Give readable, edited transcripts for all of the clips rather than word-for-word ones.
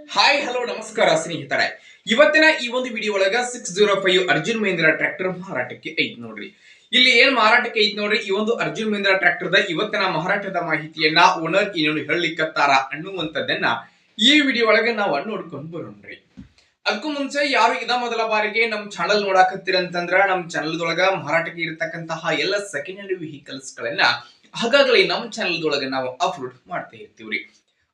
Hi hello ನಮಸ್ಕಾರ ಸ್ನೇಹಿತರೆ. ಇವತ್ತಿನ ಈ ಒಂದು ವಿಡಿಯೋ ಒಳಗ 605 ಅರ್ಜುನ್ ಮಹೀಂದ್ರ ಟ್ರ್ಯಾಕ್ಟರ್ ಮಾರಾಟಕ್ಕೆ ಐತ್ ನೋಡ್ರಿ. ಇಲ್ಲಿ ಏನ್ ಮಾರಾಟಕ್ಕೆ ಐತ್ ನೋಡ್ರಿ, ಈ ಒಂದು ಅರ್ಜುನ್ ಮಹೀಂದ್ರ ಟ್ರ್ಯಾಕ್ಟರ್ ದ ಇವತ್ತಿನ ಮಾರಾಟದ ಮಾಹಿತಿಯನ್ನ ಓನರ್ ಏನೇನು ಹೇಳಲಿಕ್ಕತ್ತಾರ ಅನ್ನುವಂಥದ್ದನ್ನ ಈ ವಿಡಿಯೋ ಒಳಗೆ ನಾವು ನೋಡ್ಕೊಂಡು ಬರೋಣ್ರಿ. ಅದಕ್ಕೂ ಮುಂಚೆ ಯಾರು ಇದ ಮೊದಲ ಬಾರಿಗೆ ನಮ್ ಚಾನಲ್ ನೋಡಾಕತ್ತೀರಂತಂದ್ರ ನಮ್ ಚಾನಲ್ ದೊಳಗ ಮಾರಾಟಕ್ಕೆ ಇರತಕ್ಕಂತಹ ಎಲ್ಲ ಸೆಕೆಂಡ್ ಹ್ಯಾಂಡ್ ವೆಹಿಕಲ್ಸ್ ಗಳನ್ನ ಹಾಗಾಗಲೇ ನಮ್ ಚಾನಲ್ ದೊಳಗ ನಾವು ಅಪ್ಲೋಡ್ ಮಾಡ್ತಾ ಇರ್ತೀವ್ರಿ.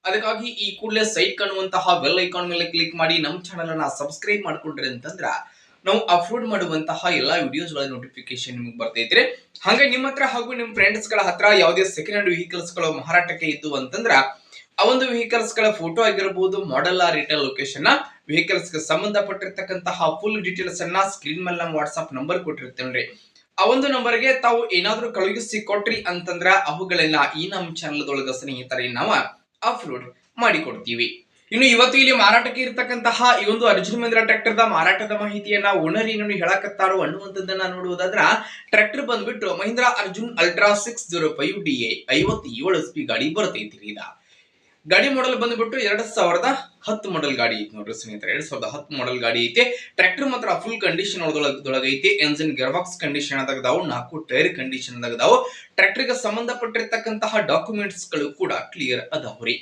ಅದಕ್ಕಾಗಿ ಈ ಕೂಡಲೇ ಸೈಟ್ ಕಾಣುವಂತಹ ಬೆಲ್ ಐಕಾನ್ ಮೇಲೆ ಕ್ಲಿಕ್ ಮಾಡಿ ನಮ್ಮ ಚಾನಲ್ ಅನ್ನ ಸಬ್ಸ್ಕ್ರೈಬ್ ಮಾಡ್ಕೊಂಡ್ರಿ ಅಂತಂದ್ರ ನಾವು ಅಪ್ಲೋಡ್ ಮಾಡುವಂತಹ ಎಲ್ಲಾ ವಿಡಿಯೋಸ್ ಗಳ ನೋಟಿಫಿಕೇಶನ್ ನಿಮಗೆ ಬರ್ತೈತ್ರಿ. ಹಾಗೆ ನಿಮ್ಮ ಹತ್ರ ಹಾಗೂ ನಿಮ್ಮ ಫ್ರೆಂಡ್ಸ್ ಗಳ ಹತ್ರ ಯಾವುದೇ ಸೆಕೆಂಡ್ ಹ್ಯಾಂಡ್ ವೆಹಿಕಲ್ಸ್ ಗಳು ಮಾರಾಟಕ್ಕೆ ಇದ್ದು ಅಂತಂದ್ರ ಆ ಒಂದು ವೆಹಿಕಲ್ಸ್ ಗಳ ಫೋಟೋ ಆಗಿರಬಹುದು, ಮಾಡೆಲ್ ಆ ರಿಟೇಲ್ ಲೊಕೇಶನ್, ವೆಹಿಕಲ್ಸ್ ಗೆ ಸಂಬಂಧಪಟ್ಟಿರ್ತಕ್ಕಂತಹ ಫುಲ್ ಡೀಟೇಲ್ಸ್ ಅನ್ನ ಸ್ಕ್ರೀನ್ ಮೇಲೆ ನಮ್ಮ ವಾಟ್ಸ್ಆಪ್ ನಂಬರ್ ಕೊಟ್ಟಿರ್ತೇನ್ರಿ. ಆ ಒಂದು ನಂಬರ್ಗೆ ತಾವು ಏನಾದ್ರೂ ಕಳುಹಿಸಿ ಕೊಟ್ರಿ ಅಂತಂದ್ರ ಅವುಗಳನ್ನ ಈ ನಮ್ಮ ಚಾನಲ್ ದೊಳಗ ಸ್ನೇಹಿತರೆ ನಾವು ಅಪ್ಲೋಡ್ ಮಾಡಿ ಕೊಡ್ತೀವಿ. ಇನ್ನು ಇವತ್ತು ಇಲ್ಲಿ ಮಾರಾಟಕ್ಕೆ ಇರತಕ್ಕಂತಹ ಈ ಒಂದು ಅರ್ಜುನ್ ಮಹೀಂದ್ರ ಟ್ರ್ಯಾಕ್ಟರ್ ದ ಮಾರಾಟದ ಮಾಹಿತಿಯನ್ನ ಓನರ್ ಏನೇನು ಹೇಳಕತ್ತಾರೋ ಅನ್ನುವಂಥದ್ದನ್ನ ನೋಡುವುದಾದ್ರ ಟ್ರ್ಯಾಕ್ಟರ್ ಬಂದ್ಬಿಟ್ಟು Mahindra Arjun ultra 605 DI 57 SP ಗಾಡಿ ಬರ್ತೈತಿ. ಗಾಡಿ ಮಾಡೆಲ್ ಬಂದ್ಬಿಟ್ಟು 2010 ಮಾಡೆಲ್ ಗಾಡಿ ಐತಿ ನೋಡ್ರಿ ಸ್ನೇಹಿತರೆ. 2010 ಮಾಡೆಲ್ ಗಾಡಿ ಐತಿ. ಟ್ರ್ಯಾಕ್ಟರ್ ಮಾತ್ರ ಫುಲ್ ಕಂಡೀಷನ್ ಒಳಗೈತಿ. ಎಂಜಿನ್ ಗೇರ್ ಬಾಕ್ಸ್ ಕಂಡೀಷನ್ ಅದಾಗದಾವು, 4 ಟೈರ್ ಕಂಡೀಷನ್ ಅದಾಗದಾವು. ಟ್ರ್ಯಾಕ್ಟರ್ ಗೆ ಸಂಬಂಧಪಟ್ಟಿರ್ತಕ್ಕಂತಹ ಡಾಕ್ಯುಮೆಂಟ್ಸ್ ಗಳು ಕೂಡ ಕ್ಲಿಯರ್ ಅದಾವ್ರಿ.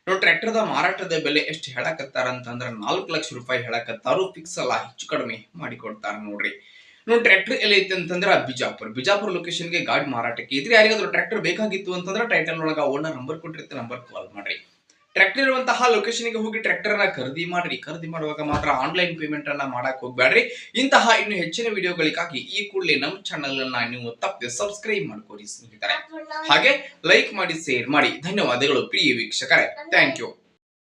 ನೋಡಿ, ಟ್ರ್ಯಾಕ್ಟರ್ ದ ಮಾರಾಟದ ಬೆಲೆ ಎಷ್ಟು ಹೇಳಕತ್ತಾರ ಅಂತಂದ್ರ 4 ಲಕ್ಷ ರೂಪಾಯಿ ಹೇಳಕತ್ತಾರು. ಫಿಕ್ಸ್ ಅಲ್ಲ, ಹೆಚ್ಚು ಕಡಿಮೆ ಮಾಡಿ ಕೊಡ್ತಾರ ನೋಡ್ರಿ. ನೋಡಿ, ಟ್ರ್ಯಾಕ್ಟರ್ ಎಲ್ಲ ಐತಿ ಅಂತಂದ್ರ ಬಿಜಾಪುರ ಲೊಕೇಶನ್ ಗೆ ಗಾಡಿ ಮಾರಾಟಕ್ಕೆ ಐತ್ರಿ. ಯಾರಿಗಾದ್ರೂ ಟ್ರ್ಯಾಕ್ಟರ್ ಬೇಕಾಗಿತ್ತು ಅಂತಂದ್ರ ಟೈಟಲ್ ಒಳಗ ಓನರ್ ನಂಬರ್ ಕೊಟ್ಟಿರುತ್ತೆ, ನಂಬರ್ ಕಾಲ್ ಮಾಡ್ರಿ. ಟ್ರ್ಯಾಕ್ಟರ್ ಇರುವಂತಹ ಲೊಕೇಶನ್ ಗೆ ಹೋಗಿ ಟ್ರ್ಯಾಕ್ಟರ್ ನ ಖರೀದಿ ಮಾಡ್ರಿ. ಖರೀದಿ ಮಾಡುವಾಗ ಮಾತ್ರ ಆನ್ಲೈನ್ ಪೇಮೆಂಟ್ ಅನ್ನ ಮಾಡಕ್ ಹೋಗ್ಬೇಡ್ರಿ. ಇಂತಹ ಇನ್ನು ಹೆಚ್ಚಿನ ವಿಡಿಯೋಗಳಿಗಾಗಿ ಈ ಕೂಡಲೇ ನಮ್ಮ ಚಾನಲ್ ಅನ್ನ ನೀವು ತಪ್ಪದೆ ಸಬ್ಸ್ಕ್ರೈಬ್ ಮಾಡ್ಕೋರಿ ಸ್ನೇಹಿತರೆ. ಹಾಗೆ ಲೈಕ್ ಮಾಡಿ, ಶೇರ್ ಮಾಡಿ. ಧನ್ಯವಾದಗಳು ಪ್ರಿಯ ವೀಕ್ಷಕರೇ. Thank you.